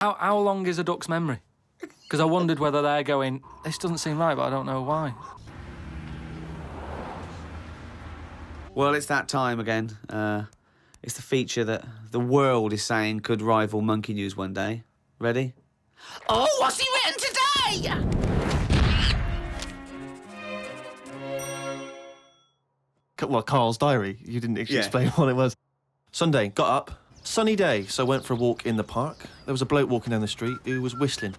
How long is a duck's memory? Because I wondered whether they're going, this doesn't seem right, but I don't know why. Well, it's that time again. It's the feature that the world is saying could rival Monkey News one day. Ready? Oh, what's he written today? Well, Karl's diary. You didn't actually explain what it was. Sunday, got up. Sunny day, so went for a walk in the park. There was a bloke walking down the street who was whistling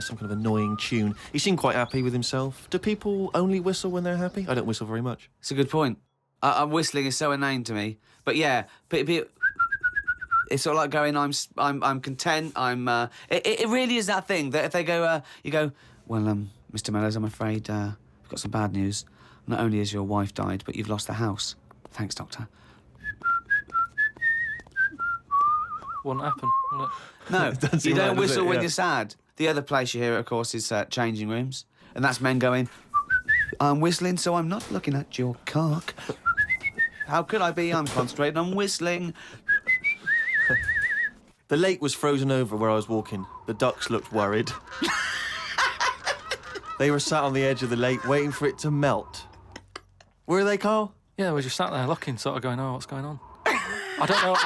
some kind of annoying tune. He seemed quite happy with himself. Do people only whistle when they're happy? I don't whistle very much. It's a good point. Whistling is so inane to me. But yeah, it's sort of like going, I'm content. It really is that thing that if they go, you go, well, Mr. Mellors, I'm afraid I've got some bad news. Not only has your wife died, but you've lost the house. Thanks, Doctor. Wouldn't happen, would it? No, you don't whistle when you're sad. The other place you hear it, of course, is changing rooms. And that's men going, I'm whistling, so I'm not looking at your cock. How could I be? I'm concentrating on whistling. The lake was frozen over where I was walking. The ducks looked worried. They were sat on the edge of the lake waiting for it to melt. Were they, Karl? Yeah, we just sat there looking, sort of going, oh, what's going on? I don't know.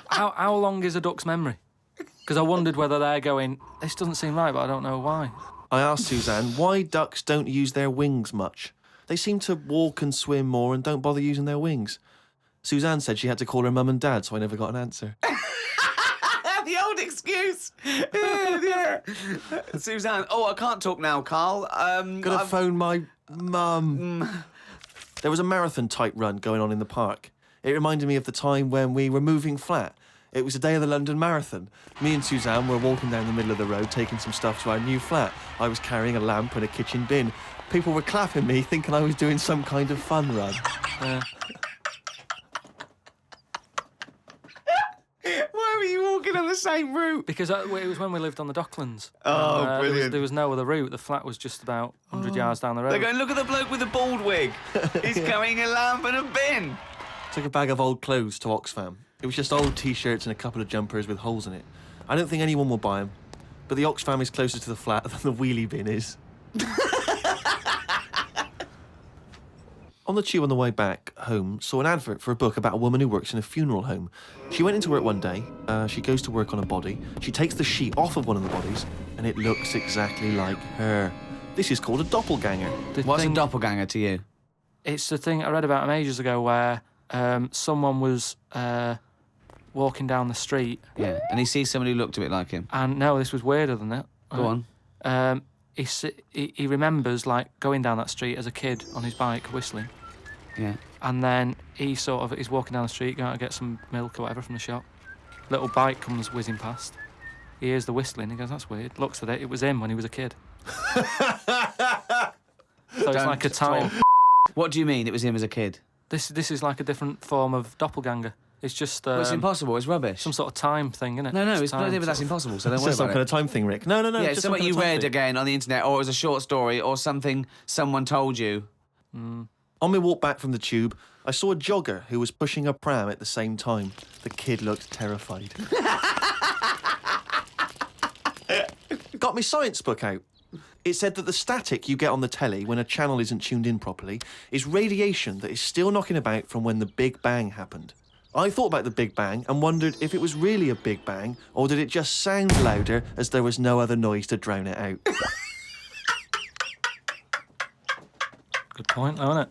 How long is a duck's memory? Because I wondered whether they're going, this doesn't seem right, but I don't know why. I asked Suzanne why ducks don't use their wings much. They seem to walk and swim more and don't bother using their wings. Suzanne said she had to call her mum and dad, so I never got an answer. The old excuse. Yeah. Suzanne, oh, I can't talk now, Karl. Gotta phone my mum. There was a marathon-type run going on in the park. It reminded me of the time when we were moving flat. It was the day of the London Marathon. Me and Suzanne were walking down the middle of the road, taking some stuff to our new flat. I was carrying a lamp and a kitchen bin. People were clapping me, thinking I was doing some kind of fun run. Why were you walking on the same route? Because it was when we lived on the Docklands. Oh, brilliant. There was no other route. The flat was just about 100 yards down the road. They're going, look at the bloke with the bald wig. He's carrying a lamp and a bin. Took a bag of old clothes to Oxfam. It was just old T-shirts and a couple of jumpers with holes in it. I don't think anyone will buy them, but the Oxfam is closer to the flat than the wheelie bin is. On the tube on the way back home, saw an advert for a book about a woman who works in a funeral home. She went into work one day, she goes to work on a body, she takes the sheet off of one of the bodies, and it looks exactly like her. This is called a doppelganger. What's a doppelganger to you? It's the thing I read about ages ago where someone was walking down the street. Yeah, and he sees someone who looked a bit like him. And no, this was weirder than that. Go on. He remembers, like, going down that street as a kid on his bike, whistling. Yeah. And then he's walking down the street, going to get some milk or whatever from the shop. Little bike comes whizzing past. He hears the whistling, he goes, that's weird. Looks at it, it was him when he was a kid. So it's like a time. What do you mean it was him as a kid? This is like a different form of doppelganger. It's just... well, it's impossible, it's rubbish. Some sort of time thing, isn't it? No, it's not, but that's impossible, so don't worry It's some about kind it. of time thing, Rick. No. Yeah, it's something you read again on the internet, or it was a short story, or something someone told you. On my walk back from the tube, I saw a jogger who was pushing a pram at the same time. The kid looked terrified. Got my science book out. It said that the static you get on the telly when a channel isn't tuned in properly is radiation that is still knocking about from when the Big Bang happened. I thought about the Big Bang and wondered if it was really a Big Bang or did it just sound louder as there was no other noise to drown it out. Good point, though, isn't it?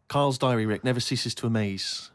Karl's diary, Rick, never ceases to amaze.